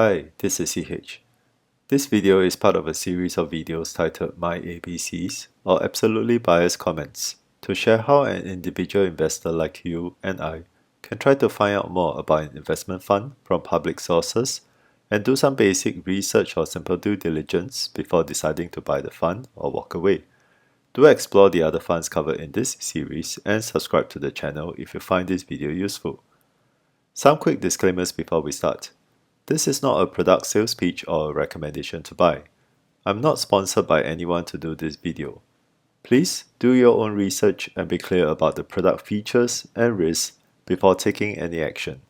Hi, this is CH. This video is part of a series of videos titled My ABCs, or Absolutely Biased Comments, to share how an individual investor like you and I can try to find out more about an investment fund from public sources and do some basic research or simple due diligence before deciding to buy the fund or walk away. Do explore the other funds covered in this series and subscribe to the channel if you find this video useful. Some quick disclaimers before we start. This is not a product sales pitch or a recommendation to buy. I'm not sponsored by anyone to do this video. Please do your own research and be clear about the product features and risks before taking any action.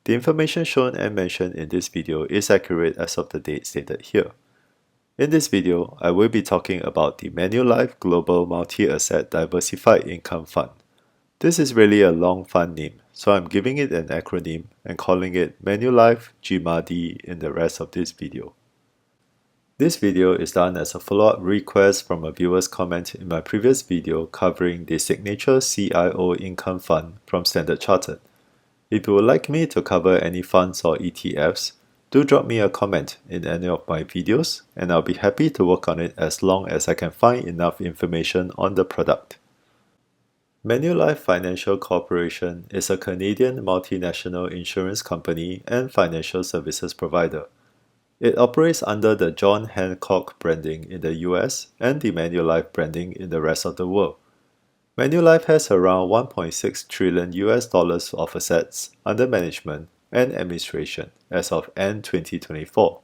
The information shown and mentioned in this video is accurate as of the date stated here. In this video, I will be talking about the Manulife Global Multi-Asset Diversified Income Fund. This is really a long fund name, so I'm giving it an acronym and calling it Manulife GMADI in the rest of this video. This video is done as a follow-up request from a viewer's comment in my previous video covering the Signature CIO Income Fund from Standard Chartered. If you would like me to cover any funds or ETFs, do drop me a comment in any of my videos and I'll be happy to work on it as long as I can find enough information on the product. Manulife Financial Corporation is a Canadian multinational insurance company and financial services provider. It operates under the John Hancock branding in the US and the Manulife branding in the rest of the world. Manulife has around $1.6 trillion of assets under management and administration as of end 2024.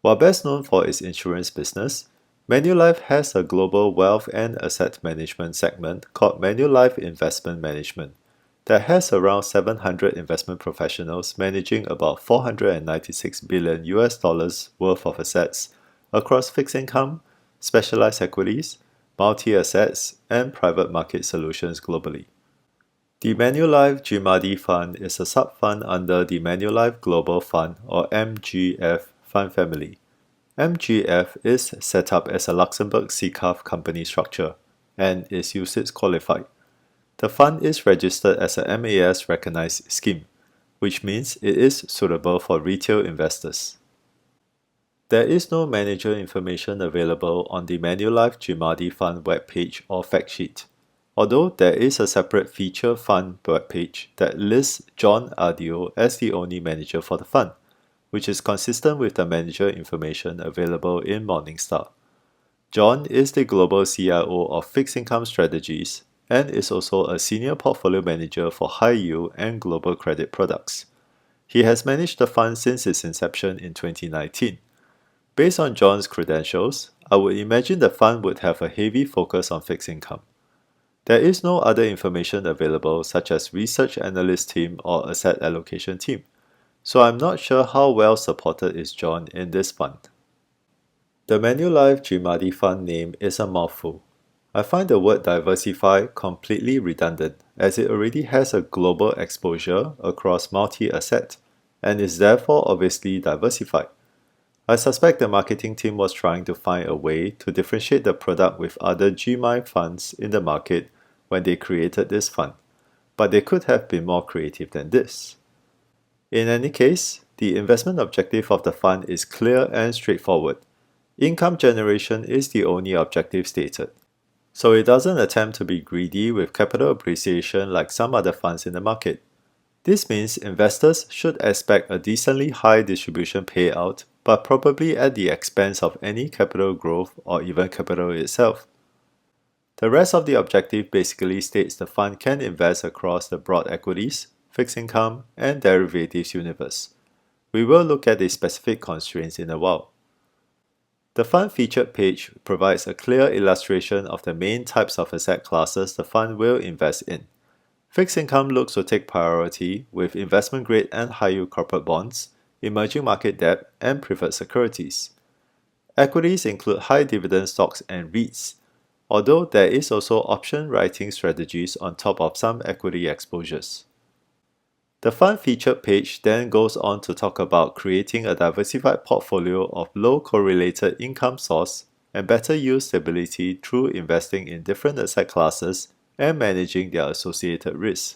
While best known for its insurance business, Manulife has a global wealth and asset management segment called Manulife Investment Management that has around 700 investment professionals managing about $496 billion worth of assets across fixed income, specialized equities, multi-assets, and private market solutions globally. The Manulife GMADI Fund is a sub-fund under the Manulife Global Fund or MGF fund family. MGF is set up as a Luxembourg SICAV company structure and is UCITS qualified. The fund is registered as a MAS recognized scheme, which means it is suitable for retail investors. There is no manager information available on the Manulife GMADI Fund webpage or fact sheet, although there is a separate feature fund webpage that lists John Ardeo as the only manager for the fund, which is consistent with the manager information available in Morningstar. John is the global CIO of fixed income strategies and is also a senior portfolio manager for high yield and global credit products. He has managed the fund since its inception in 2019. Based on John's credentials, I would imagine the fund would have a heavy focus on fixed income. There is no other information available such as research analyst team or asset allocation team, so I'm not sure how well supported is John in this fund. The Manulife GMADI Fund name is a mouthful. I find the word diversify completely redundant as it already has a global exposure across multi-asset and is therefore obviously diversified. I suspect the marketing team was trying to find a way to differentiate the product with other GMAI funds in the market when they created this fund, but they could have been more creative than this. In any case, the investment objective of the fund is clear and straightforward. Income generation is the only objective stated. So it doesn't attempt to be greedy with capital appreciation like some other funds in the market. This means investors should expect a decently high distribution payout, but probably at the expense of any capital growth or even capital itself. The rest of the objective basically states the fund can invest across the broad equities, fixed income, and derivatives universe. We will look at the specific constraints in a while. The fund featured page provides a clear illustration of the main types of asset classes the fund will invest in. Fixed income looks to take priority with investment grade and high yield corporate bonds, emerging market debt, and preferred securities. Equities include high dividend stocks and REITs, although there is also option writing strategies on top of some equity exposures. The fund featured page then goes on to talk about creating a diversified portfolio of low correlated income source and better yield stability through investing in different asset classes and managing their associated risks.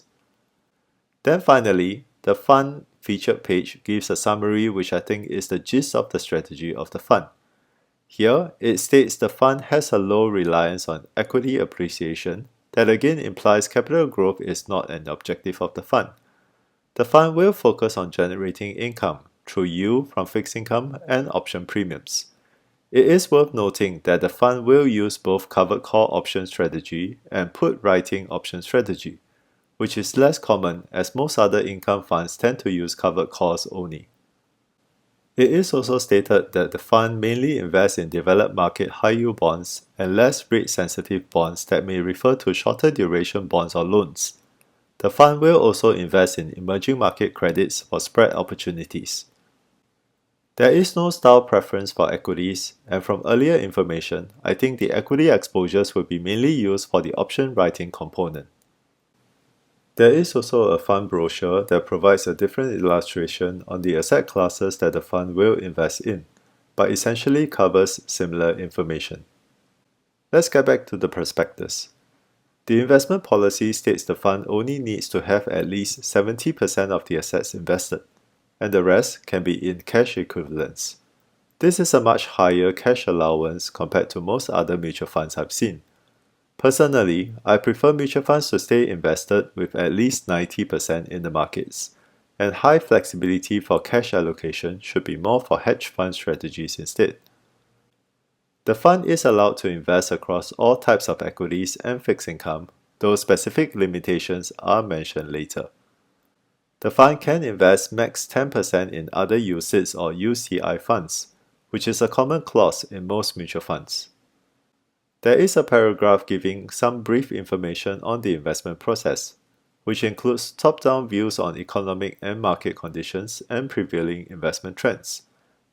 Then finally, the fund featured page gives a summary which I think is the gist of the strategy of the fund. Here, it states the fund has a low reliance on equity appreciation, that again implies capital growth is not an objective of the fund. The fund will focus on generating income through yield from fixed income and option premiums. It is worth noting that the fund will use both covered call option strategy and put writing option strategy, which is less common as most other income funds tend to use covered calls only. It is also stated that the fund mainly invests in developed market high-yield bonds and less rate-sensitive bonds that may refer to shorter duration bonds or loans. The fund will also invest in emerging market credits for spread opportunities. There is no style preference for equities, and from earlier information, I think the equity exposures will be mainly used for the option writing component. There is also a fund brochure that provides a different illustration on the asset classes that the fund will invest in, but essentially covers similar information. Let's get back to the prospectus. The investment policy states the fund only needs to have at least 70% of the assets invested, and the rest can be in cash equivalents. This is a much higher cash allowance compared to most other mutual funds I've seen. Personally, I prefer mutual funds to stay invested with at least 90% in the markets, and high flexibility for cash allocation should be more for hedge fund strategies instead. The fund is allowed to invest across all types of equities and fixed income, though specific limitations are mentioned later. The fund can invest max 10% in other UCITS or UCI funds, which is a common clause in most mutual funds. There is a paragraph giving some brief information on the investment process, which includes top-down views on economic and market conditions and prevailing investment trends,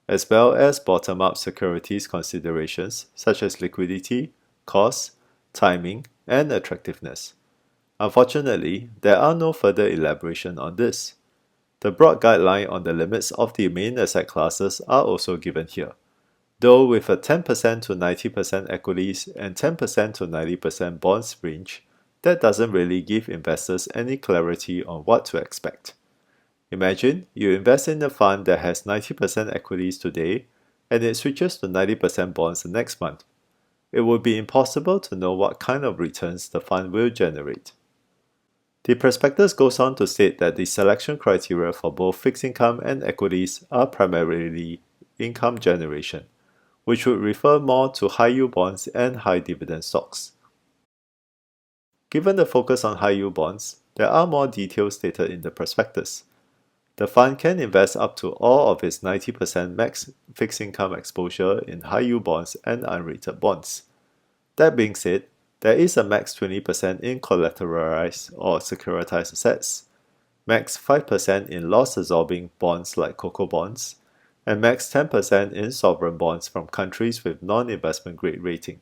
as well as bottom-up securities considerations such as liquidity, cost, timing, and attractiveness. Unfortunately, there are no further elaboration on this. The broad guideline on the limits of the main asset classes are also given here, though with a 10% to 90% equities and 10% to 90% bonds range, that doesn't really give investors any clarity on what to expect. Imagine you invest in a fund that has 90% equities today and it switches to 90% bonds the next month. It would be impossible to know what kind of returns the fund will generate. The prospectus goes on to state that the selection criteria for both fixed income and equities are primarily income generation, which would refer more to high-yield bonds and high-dividend stocks. Given the focus on high-yield bonds, there are more details stated in the prospectus. The fund can invest up to all of its 90% max fixed income exposure in high-yield bonds and unrated bonds. That being said, there is a max 20% in collateralized or securitized assets, max 5% in loss-absorbing bonds like COCO bonds, and max 10% in sovereign bonds from countries with non-investment grade rating.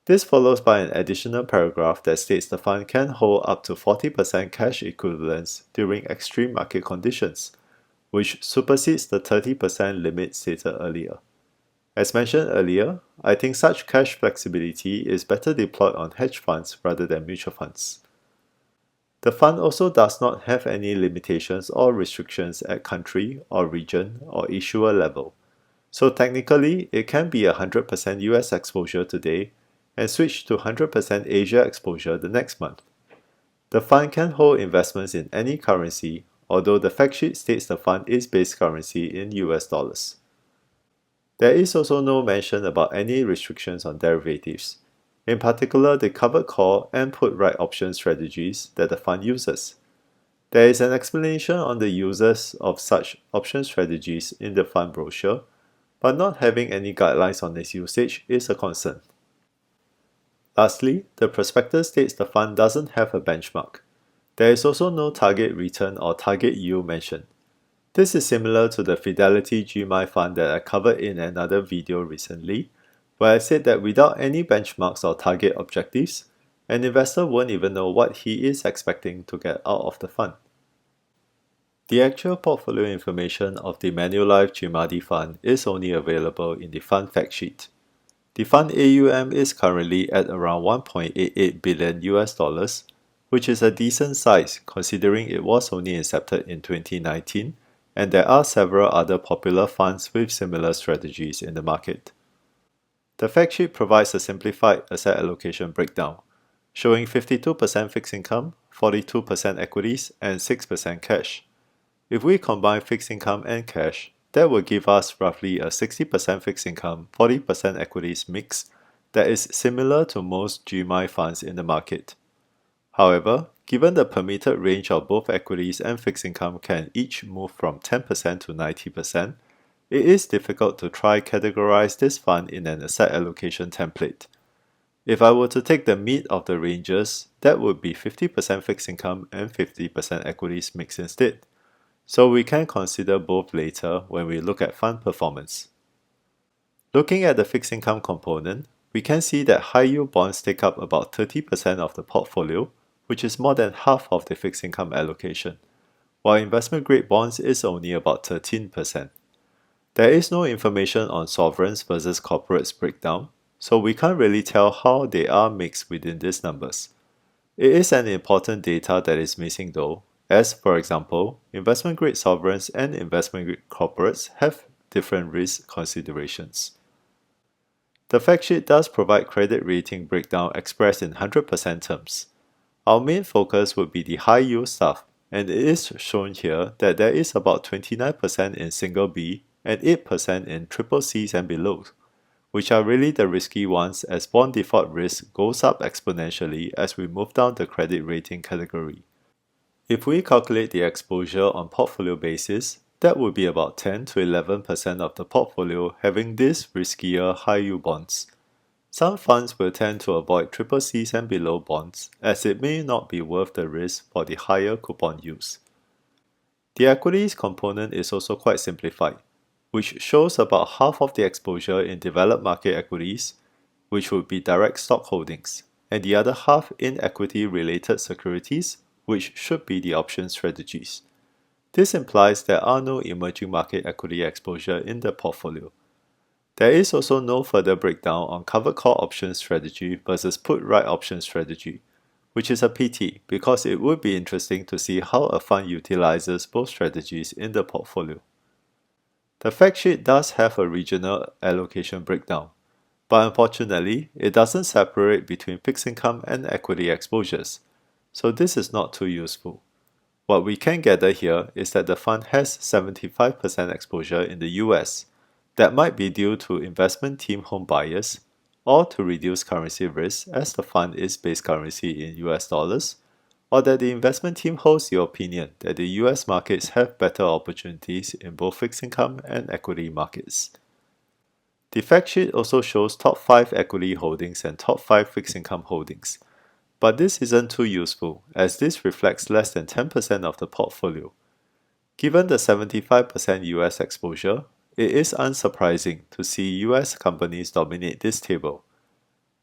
This follows by an additional paragraph that states the fund can hold up to 40% cash equivalents during extreme market conditions, which supersedes the 30% limit stated earlier. As mentioned earlier, I think such cash flexibility is better deployed on hedge funds rather than mutual funds. The fund also does not have any limitations or restrictions at country or region or issuer level, so technically it can be 100% US exposure today and switch to 100% Asia exposure the next month. The fund can hold investments in any currency, although the fact sheet states the fund is base currency in US dollars. There is also no mention about any restrictions on derivatives, in particular the covered call and put-right option strategies that the fund uses. There is an explanation on the uses of such option strategies in the fund brochure, but not having any guidelines on its usage is a concern. Lastly, the prospectus states the fund doesn't have a benchmark. There is also no target return or target yield mentioned. This is similar to the Fidelity GMAI fund that I covered in another video recently, where I said that without any benchmarks or target objectives, an investor won't even know what he is expecting to get out of the fund. The actual portfolio information of the Manulife GMADI fund is only available in the fund fact sheet. The fund AUM is currently at around 1.88 billion US dollars, which is a decent size considering it was only incepted in 2019 and there are several other popular funds with similar strategies in the market. The fact sheet provides a simplified asset allocation breakdown, showing 52% fixed income, 42% equities, and 6% cash. If we combine fixed income and cash, that will give us roughly a 60% fixed income, 40% equities mix that is similar to most GMAI funds in the market. However, given the permitted range of both equities and fixed income can each move from 10% to 90%, it is difficult to try categorize this fund in an asset allocation template. If I were to take the mid of the ranges, that would be 50% fixed income and 50% equities mix instead. So we can consider both later when we look at fund performance. Looking at the fixed income component, we can see that high yield bonds take up about 30% of the portfolio, which is more than half of the fixed income allocation, while investment grade bonds is only about 13%. There is no information on sovereigns versus corporates breakdown, so we can't really tell how they are mixed within these numbers. It is an important data that is missing though, as for example, investment grade sovereigns and investment grade corporates have different risk considerations. The fact sheet does provide credit rating breakdown expressed in 100% terms. Our main focus would be the high yield stuff, and it is shown here that there is about 29% in single B and 8% in triple Cs and below, which are really the risky ones as bond default risk goes up exponentially as we move down the credit rating category. If we calculate the exposure on portfolio basis, that would be about 10 to 11% of the portfolio having these riskier high yield bonds. Some funds will tend to avoid triple Cs and below bonds as it may not be worth the risk for the higher coupon yields. The equities component is also quite simplified, which shows about half of the exposure in developed market equities, which would be direct stock holdings, and the other half in equity-related securities, which should be the option strategies. This implies there are no emerging market equity exposure in the portfolio. There is also no further breakdown on covered call option strategy versus put right option strategy, which is a pity because it would be interesting to see how a fund utilizes both strategies in the portfolio. The fact sheet does have a regional allocation breakdown, but unfortunately, it doesn't separate between fixed income and equity exposures, so this is not too useful. What we can gather here is that the fund has 75% exposure in the US. That might be due to investment team home bias, or to reduce currency risk as the fund is base currency in US dollars, or that the investment team holds the opinion that the US markets have better opportunities in both fixed income and equity markets. The fact sheet also shows top 5 equity holdings and top 5 fixed income holdings, but this isn't too useful as this reflects less than 10% of the portfolio. Given the 75% US exposure, it is unsurprising to see US companies dominate this table.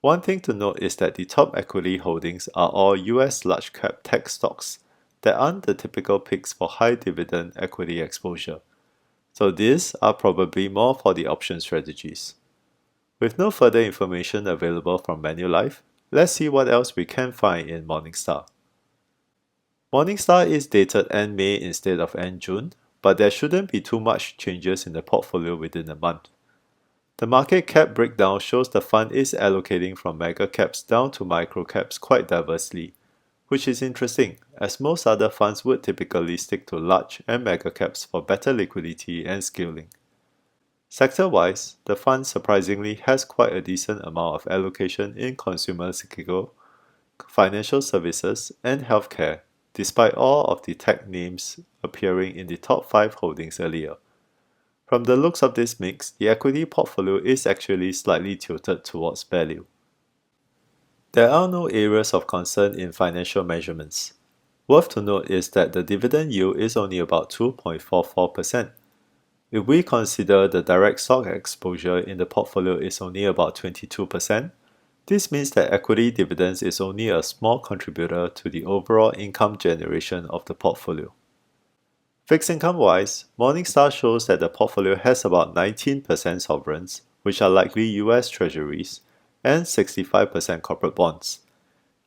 One thing to note is that the top equity holdings are all US large cap tech stocks that aren't the typical picks for high dividend equity exposure. So these are probably more for the option strategies. With no further information available from Manulife, let's see what else we can find in Morningstar. Morningstar is dated end May instead of end June, but there shouldn't be too much changes in the portfolio within a month. The market cap breakdown shows the fund is allocating from mega caps down to micro caps quite diversely, which is interesting as most other funds would typically stick to large and mega caps for better liquidity and scaling. Sector-wise, the fund surprisingly has quite a decent amount of allocation in consumer cyclical, financial services, and healthcare, despite all of the tech names appearing in the top 5 holdings earlier. From the looks of this mix, the equity portfolio is actually slightly tilted towards value. There are no areas of concern in financial measurements. Worth to note is that the dividend yield is only about 2.44%. If we consider the direct stock exposure in the portfolio is only about 22%, this means that equity dividends is only a small contributor to the overall income generation of the portfolio. Fixed income-wise, Morningstar shows that the portfolio has about 19% sovereigns, which are likely US Treasuries, and 65% corporate bonds.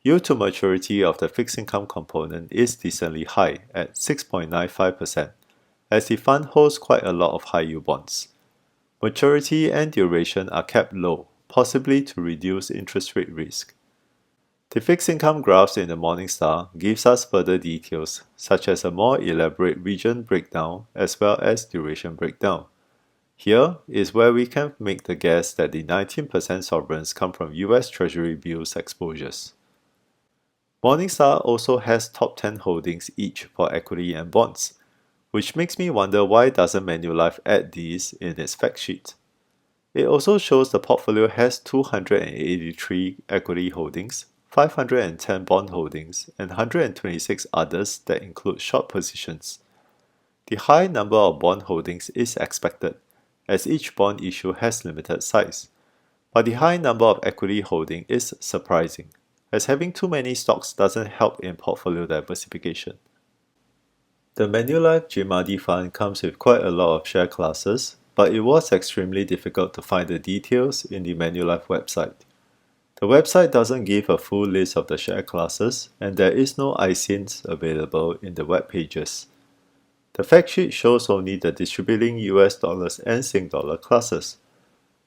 Yield to maturity of the fixed income component is decently high at 6.95%, as the fund holds quite a lot of high-yield bonds. Maturity and duration are kept low, possibly to reduce interest rate risk. The fixed income graphs in the Morningstar gives us further details, such as a more elaborate region breakdown as well as duration breakdown. Here is where we can make the guess that the 19% sovereigns come from US Treasury bills exposures. Morningstar also has top 10 holdings each for equity and bonds, which makes me wonder why doesn't Manulife add these in its fact sheet. It also shows the portfolio has 283 equity holdings, 510 bond holdings, and 126 others that include short positions. The high number of bond holdings is expected, as each bond issue has limited size, but the high number of equity holding is surprising, as having too many stocks doesn't help in portfolio diversification. The Manulife GMADI fund comes with quite a lot of share classes, but it was extremely difficult to find the details in the Manulife website. The website doesn't give a full list of the share classes, and there is no ISINs available in the web pages. The fact sheet shows only the distributing US dollars and Sing dollar classes.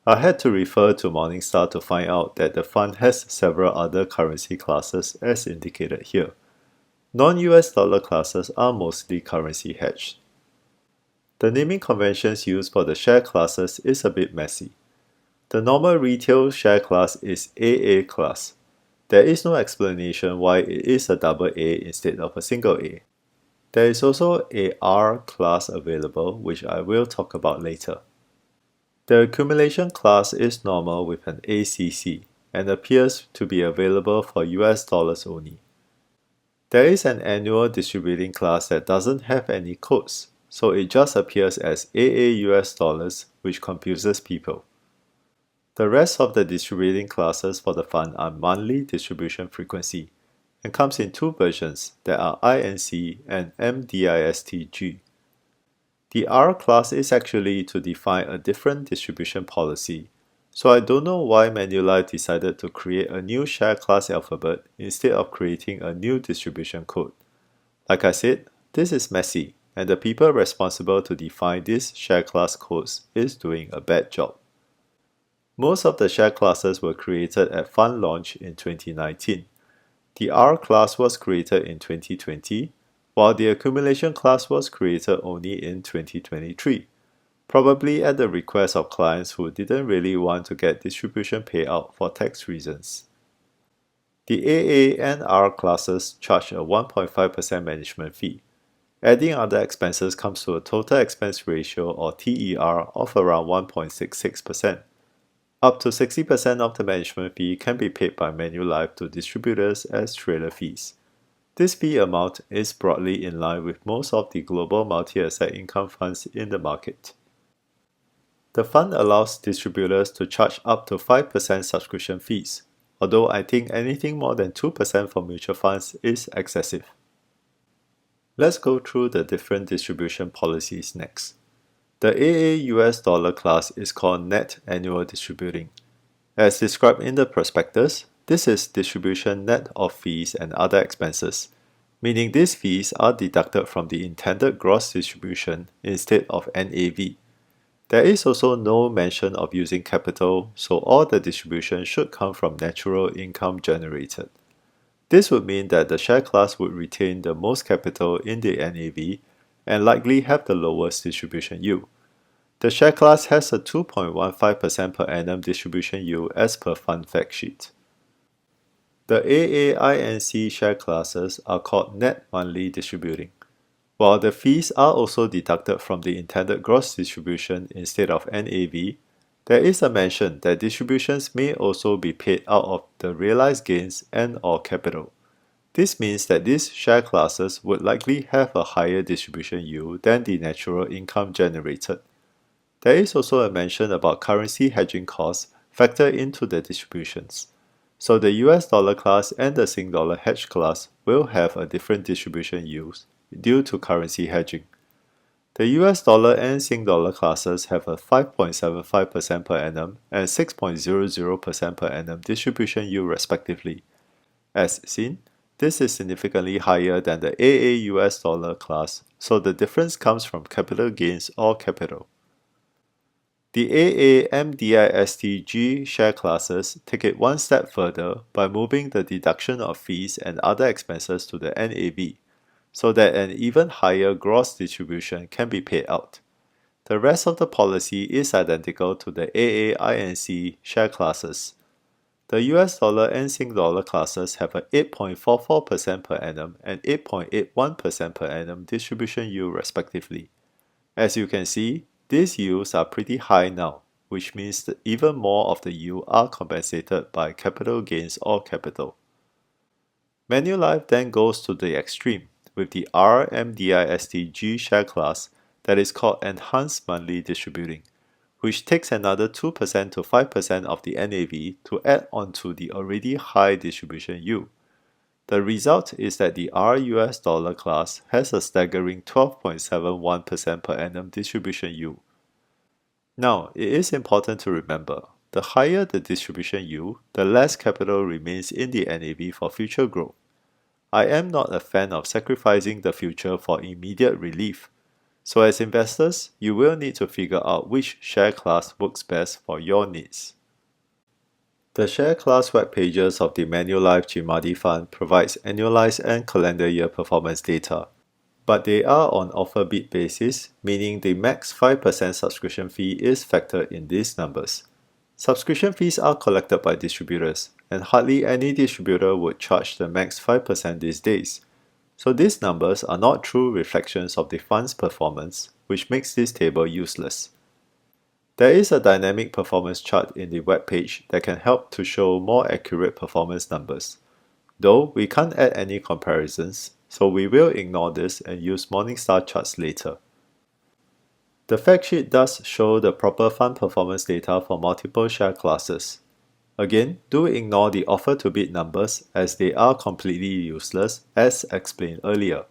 I had to refer to Morningstar to find out that the fund has several other currency classes as indicated here. Non-US dollar classes are mostly currency hedged. The naming conventions used for the share classes is a bit messy. The normal retail share class is AA class. There is no explanation why it is a double A instead of a single A. There is also a R class available, which I will talk about later. The accumulation class is normal with an ACC and appears to be available for US dollars only. There is an annual distributing class that doesn't have any codes, so it just appears as AA US dollars, which confuses people. The rest of the distributing classes for the fund are monthly distribution frequency and comes in two versions that are INC and MDISTG. The R class is actually to define a different distribution policy, so I don't know why Manulife decided to create a new share class alphabet instead of creating a new distribution code. Like I said, this is messy, and the people responsible to define these share class codes is doing a bad job. Most of the share classes were created at fund launch in 2019. The R class was created in 2020, while the accumulation class was created only in 2023. Probably at the request of clients who didn't really want to get distribution payout for tax reasons. The AA and R classes charge a 1.5% management fee. Adding other expenses comes to a total expense ratio or TER of around 1.66%. Up to 60% of the management fee can be paid by Manulife to distributors as trailer fees. This fee amount is broadly in line with most of the global multi-asset income funds in the market. The fund allows distributors to charge up to 5% subscription fees, although I think anything more than 2% for mutual funds is excessive. Let's go through the different distribution policies next. The AA US dollar class is called Net Annual Distributing. As described in the prospectus, this is distribution net of fees and other expenses, meaning these fees are deducted from the intended gross distribution instead of NAV. There is also no mention of using capital, so all the distribution should come from natural income generated. This would mean that the share class would retain the most capital in the NAV and likely have the lowest distribution yield. The share class has a 2.15% per annum distribution yield as per fund fact sheet. The AAINC share classes are called net monthly distributing. While the fees are also deducted from the intended gross distribution instead of NAV, there is a mention that distributions may also be paid out of the realized gains and/or capital. This means that these share classes would likely have a higher distribution yield than the natural income generated. There is also a mention about currency hedging costs factored into the distributions. So the US dollar class and the Sing dollar hedge class will have a different distribution yield due to currency hedging. The US dollar and Sing dollar classes have a 5.75% per annum and 6.00% per annum distribution yield respectively. As seen, this is significantly higher than the AA US dollar class, so the difference comes from capital gains or capital. The AA MDISTG share classes take it one step further by moving the deduction of fees and other expenses to the NAV, so that an even higher gross distribution can be paid out. The rest of the policy is identical to the AA INC share classes. The US dollar and Sing dollar classes have a 8.44% per annum and 8.81% per annum distribution yield respectively. As you can see, these yields are pretty high now, which means that even more of the yield are compensated by capital gains or capital. Manulife then goes to the extreme with the RMDISTG share class that is called Enhanced Monthly Distributing, which takes another 2% to 5% of the NAV to add onto the already high distribution yield. The result is that the RUS dollar class has a staggering 12.71% per annum distribution yield. Now, it is important to remember, the higher the distribution yield, the less capital remains in the NAV for future growth. I am not a fan of sacrificing the future for immediate relief. So as investors, you will need to figure out which share class works best for your needs. The share class web pages of the Manulife GMADI fund provides annualized and calendar year performance data, but they are on offer bid basis, meaning the max 5% subscription fee is factored in these numbers. Subscription fees are collected by distributors, and hardly any distributor would charge the max 5% these days. So these numbers are not true reflections of the fund's performance, which makes this table useless. There is a dynamic performance chart in the web page that can help to show more accurate performance numbers. Though we can't add any comparisons, so we will ignore this and use Morningstar charts later. The fact sheet does show the proper fund performance data for multiple share classes. Again, do ignore the offer to bid numbers as they are completely useless as explained earlier.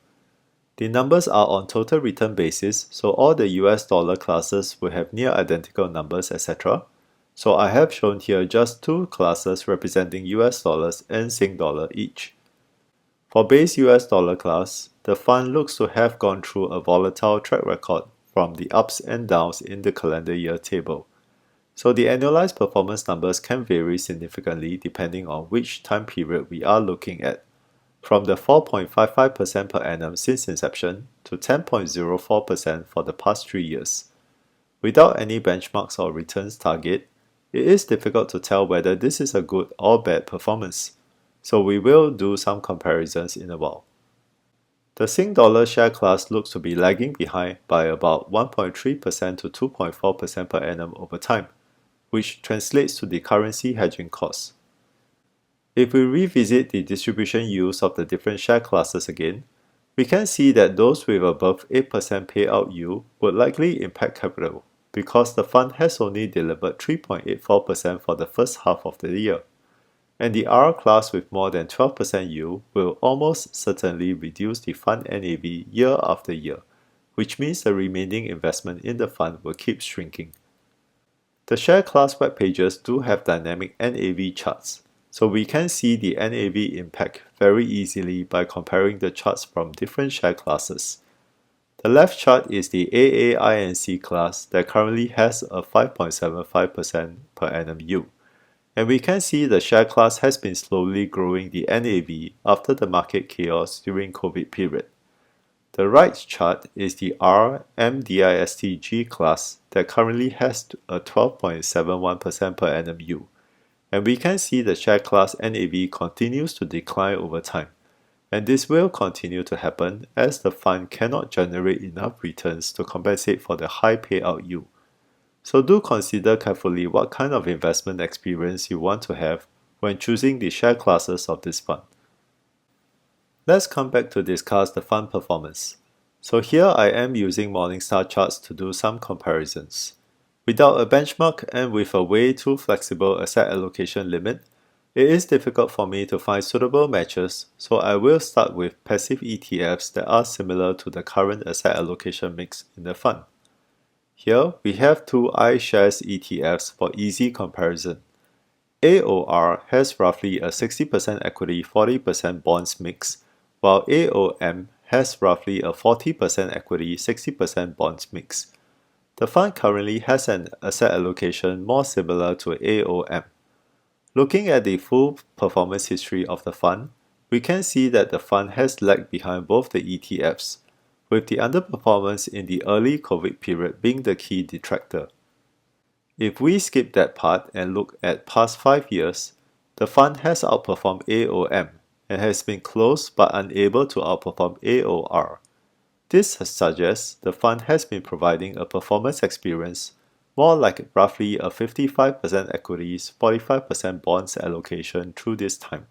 The numbers are on total return basis, so all the US dollar classes will have near identical numbers, etc. So I have shown here just two classes representing US dollars and Sing dollar each. For base US dollar class, the fund looks to have gone through a volatile track record from the ups and downs in the calendar year table. So the annualized performance numbers can vary significantly depending on which time period we are looking at, from the 4.55% per annum since inception to 10.04% for the past 3 years. Without any benchmarks or returns target, it is difficult to tell whether this is a good or bad performance, so we will do some comparisons in a while. The Sing dollar share class looks to be lagging behind by about 1.3% to 2.4% per annum over time, which translates to the currency hedging cost. If we revisit the distribution yields of the different share classes again, we can see that those with above 8% payout yield would likely impact capital because the fund has only delivered 3.84% for the first half of the year, and the R class with more than 12% yield will almost certainly reduce the fund NAV year after year, which means the remaining investment in the fund will keep shrinking. The share class web pages do have dynamic NAV charts, so we can see the NAV impact very easily by comparing the charts from different share classes. The left chart is the AAINC class that currently has a 5.75% per annum yield, and we can see the share class has been slowly growing the NAV after the market chaos during COVID period. The right chart is the RMDISTG class that currently has a 12.71% per annum yield, and we can see the share class NAV continues to decline over time, and this will continue to happen as the fund cannot generate enough returns to compensate for the high payout yield. So do consider carefully what kind of investment experience you want to have when choosing the share classes of this fund. Let's come back to discuss the fund performance. So here I am using Morningstar charts to do some comparisons. Without a benchmark and with a way too flexible asset allocation limit, it is difficult for me to find suitable matches, so I will start with passive ETFs that are similar to the current asset allocation mix in the fund. Here we have two iShares ETFs for easy comparison. AOR has roughly a 60% equity, 40% bonds mix, while AOM has roughly a 40% equity, 60% bonds mix. The fund currently has an asset allocation more similar to AOM. Looking at the full performance history of the fund, we can see that the fund has lagged behind both the ETFs, with the underperformance in the early COVID period being the key detractor. If we skip that part and look at past 5 years, the fund has outperformed AOM and has been close but unable to outperform AOR. This suggests the fund has been providing a performance experience more like roughly a 55% equities, 45% bonds allocation through this time.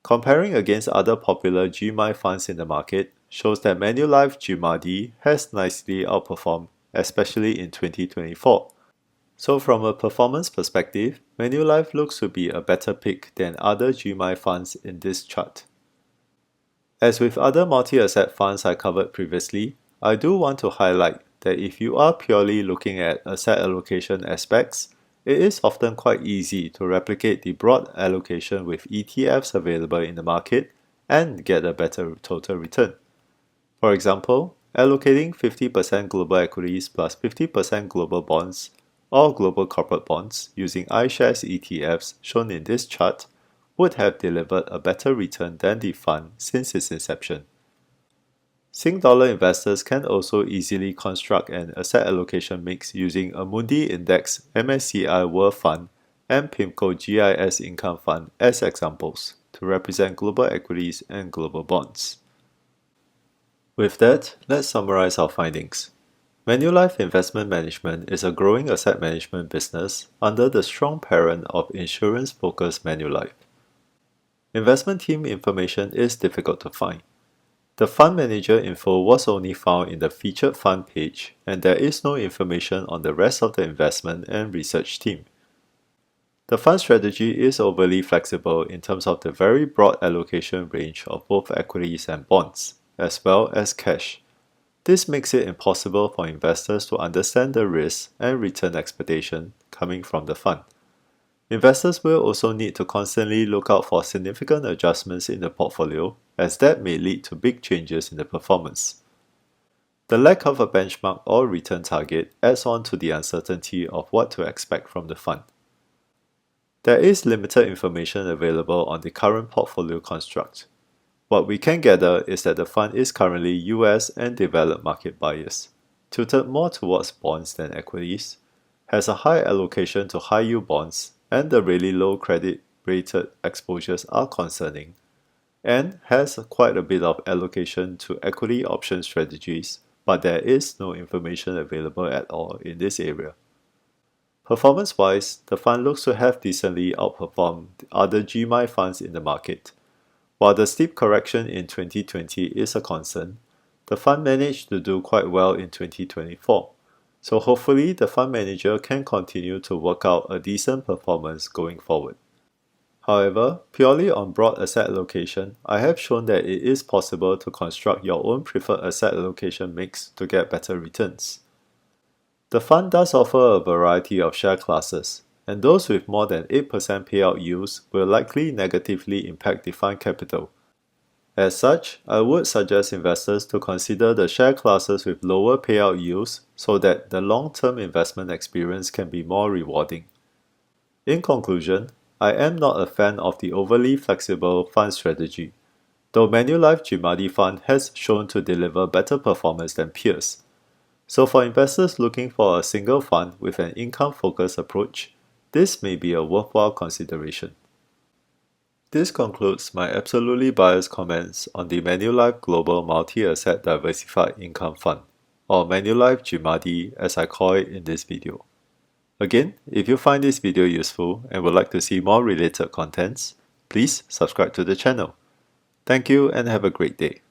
Comparing against other popular GMAI funds in the market shows that Manulife GMADI has nicely outperformed, especially in 2024. So from a performance perspective, Manulife looks to be a better pick than other GMAI funds in this chart. As with other multi-asset funds I covered previously, I do want to highlight that if you are purely looking at asset allocation aspects, it is often quite easy to replicate the broad allocation with ETFs available in the market and get a better total return. For example, allocating 50% global equities plus 50% global bonds or global corporate bonds using iShares ETFs shown in this chart would have delivered a better return than the fund since its inception. Sing dollar investors can also easily construct an asset allocation mix using a Mundi Index MSCI World Fund and PIMCO GIS Income Fund as examples to represent global equities and global bonds. With that, let's summarize our findings. Manulife Investment Management is a growing asset management business under the strong parent of insurance-focused Manulife. Investment team information is difficult to find. The fund manager info was only found in the featured fund page, and there is no information on the rest of the investment and research team. The fund strategy is overly flexible in terms of the very broad allocation range of both equities and bonds, as well as cash. This makes it impossible for investors to understand the risk and return expectation coming from the fund. Investors will also need to constantly look out for significant adjustments in the portfolio, as that may lead to big changes in the performance. The lack of a benchmark or return target adds on to the uncertainty of what to expect from the fund. There is limited information available on the current portfolio construct. What we can gather is that the fund is currently US and developed market bias, tilted more towards bonds than equities, has a high allocation to high-yield bonds, and the really low credit-rated exposures are concerning, and has quite a bit of allocation to equity option strategies, but there is no information available at all in this area. Performance-wise, the fund looks to have decently outperformed other GMAI funds in the market. While the steep correction in 2020 is a concern, the fund managed to do quite well in 2024. So hopefully the fund manager can continue to work out a decent performance going forward. However, purely on broad asset allocation, I have shown that it is possible to construct your own preferred asset allocation mix to get better returns. The fund does offer a variety of share classes, and those with more than 8% payout yields will likely negatively impact the fund capital. As such, I would suggest investors to consider the share classes with lower payout yields so that the long-term investment experience can be more rewarding. In conclusion, I am not a fan of the overly flexible fund strategy, though Manulife GMADI Fund has shown to deliver better performance than peers. So for investors looking for a single fund with an income-focused approach, this may be a worthwhile consideration. This concludes my absolutely biased comments on the Manulife Global Multi-Asset Diversified Income Fund, or Manulife GMADI as I call it in this video. Again, if you find this video useful and would like to see more related contents, please subscribe to the channel. Thank you and have a great day.